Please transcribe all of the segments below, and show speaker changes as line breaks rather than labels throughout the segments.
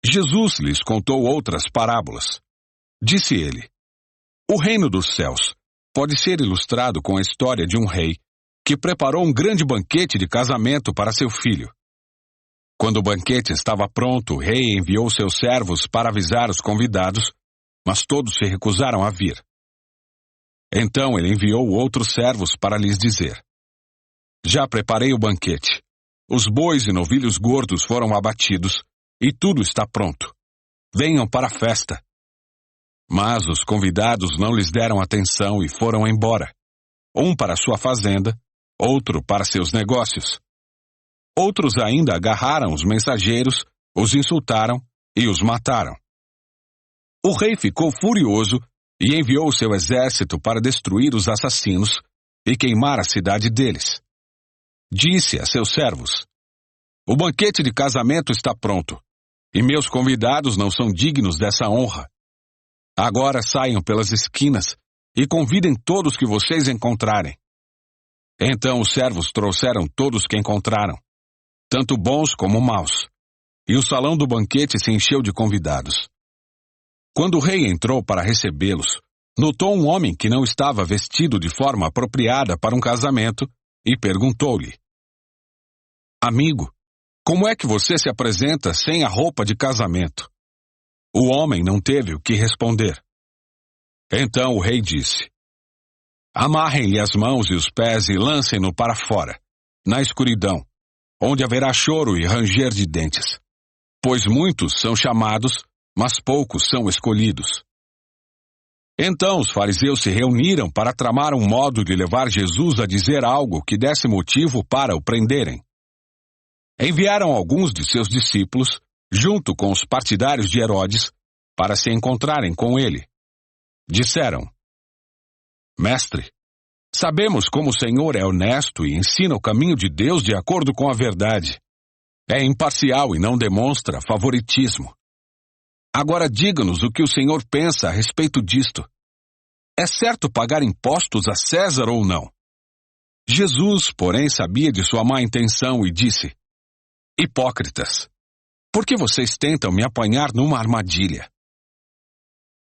Jesus lhes contou outras parábolas. Disse ele: O reino dos céus pode ser ilustrado com a história de um rei que preparou um grande banquete de casamento para seu filho. Quando o banquete estava pronto, o rei enviou seus servos para avisar os convidados, mas todos se recusaram a vir. Então ele enviou outros servos para lhes dizer: Já preparei o banquete. Os bois e novilhos gordos foram abatidos, e tudo está pronto. Venham para a festa. Mas os convidados não lhes deram atenção e foram embora. Um para sua fazenda, outro para seus negócios. Outros ainda agarraram os mensageiros, os insultaram e os mataram. O rei ficou furioso e enviou seu exército para destruir os assassinos e queimar a cidade deles. Disse a seus servos: O banquete de casamento está pronto, e meus convidados não são dignos dessa honra. Agora saiam pelas esquinas e convidem todos que vocês encontrarem. Então os servos trouxeram todos que encontraram, tanto bons como maus, e o salão do banquete se encheu de convidados. Quando o rei entrou para recebê-los, notou um homem que não estava vestido de forma apropriada para um casamento e perguntou-lhe: Amigo, como é que você se apresenta sem a roupa de casamento? O homem não teve o que responder. Então o rei disse: Amarrem-lhe as mãos e os pés e lancem-no para fora, na escuridão, onde haverá choro e ranger de dentes. Pois muitos são chamados, mas poucos são escolhidos. Então os fariseus se reuniram para tramar um modo de levar Jesus a dizer algo que desse motivo para o prenderem. Enviaram alguns de seus discípulos, junto com os partidários de Herodes, para se encontrarem com ele. Disseram: Mestre, sabemos como o Senhor é honesto e ensina o caminho de Deus de acordo com a verdade. É imparcial e não demonstra favoritismo. Agora diga-nos o que o Senhor pensa a respeito disto. É certo pagar impostos a César ou não? Jesus, porém, sabia de sua má intenção e disse: Hipócritas, por que vocês tentam me apanhar numa armadilha?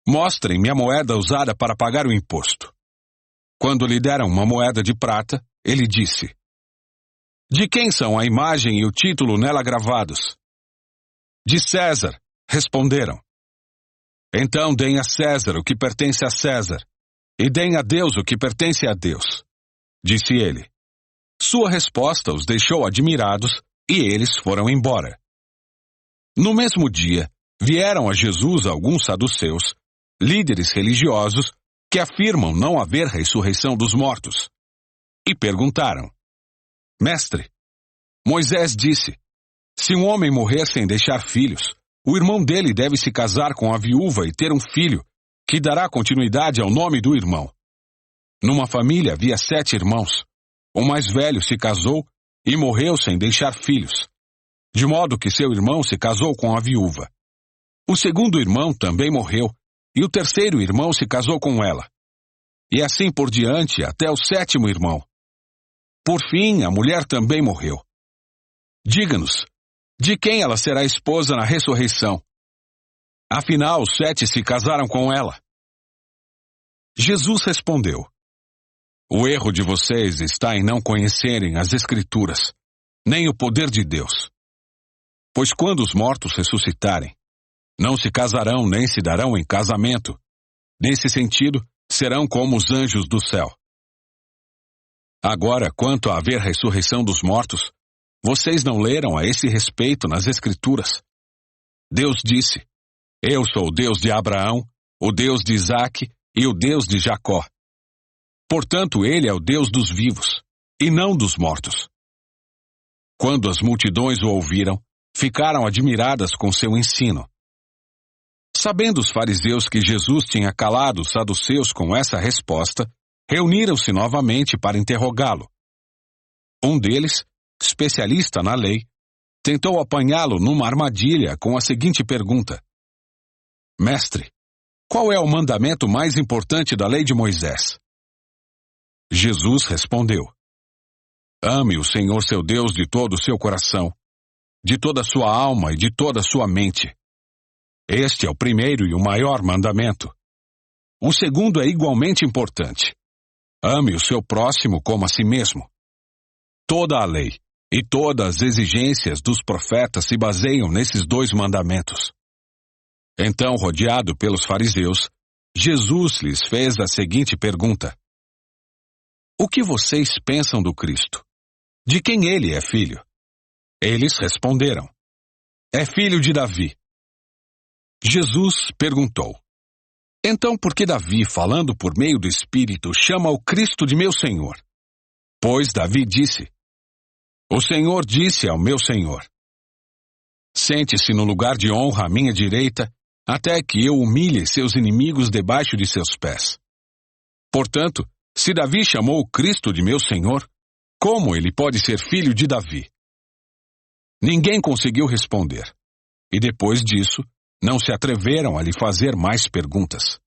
Mostrem-me a moeda usada para pagar o imposto. Quando lhe deram uma moeda de prata, ele disse: De quem são a imagem e o título nela gravados? De César, responderam. Então deem a César o que pertence a César, e deem a Deus o que pertence a Deus, disse ele. Sua resposta os deixou admirados, e eles foram embora. No mesmo dia, vieram a Jesus alguns saduceus, líderes religiosos, que afirmam não haver ressurreição dos mortos, e perguntaram: Mestre, Moisés disse: se um homem morrer sem deixar filhos, o irmão dele deve se casar com a viúva e ter um filho, que dará continuidade ao nome do irmão. Numa família havia 7 irmãos. O mais velho se casou e morreu sem deixar filhos, de modo que seu irmão se casou com a viúva. O segundo irmão também morreu, e o terceiro irmão se casou com ela. E assim por diante até o 7º irmão. Por fim, a mulher também morreu. Diga-nos, de quem ela será esposa na ressurreição? Afinal, os 7 se casaram com ela. Jesus respondeu: O erro de vocês está em não conhecerem as Escrituras, nem o poder de Deus. Pois quando os mortos ressuscitarem, não se casarão nem se darão em casamento. Nesse sentido, serão como os anjos do céu. Agora, quanto a haver ressurreição dos mortos, vocês não leram a esse respeito nas Escrituras? Deus disse: Eu sou o Deus de Abraão, o Deus de Isaque e o Deus de Jacó. Portanto, ele é o Deus dos vivos, e não dos mortos. Quando as multidões o ouviram, ficaram admiradas com seu ensino. Sabendo os fariseus que Jesus tinha calado os saduceus com essa resposta, reuniram-se novamente para interrogá-lo. Um deles, especialista na lei, tentou apanhá-lo numa armadilha com a seguinte pergunta: Mestre, qual é o mandamento mais importante da lei de Moisés? Jesus respondeu: Ame o Senhor seu Deus de todo o seu coração, de toda a sua alma e de toda a sua mente, Este é o primeiro e o maior mandamento. O segundo é igualmente importante. Ame o seu próximo como a si mesmo. Toda a lei e todas as exigências dos profetas se baseiam nesses dois mandamentos. Então, rodeado pelos fariseus, Jesus lhes fez a seguinte pergunta: O que vocês pensam do Cristo? De quem ele é filho? Eles responderam: É filho de Davi. Jesus perguntou: Então por que Davi, falando por meio do Espírito, chama o Cristo de meu Senhor? Pois Davi disse: O Senhor disse ao meu Senhor: Sente-se no lugar de honra à minha direita, até que eu humilhe seus inimigos debaixo de seus pés. Portanto, se Davi chamou o Cristo de meu Senhor, como ele pode ser filho de Davi? Ninguém conseguiu responder, e depois disso, não se atreveram a lhe fazer mais perguntas.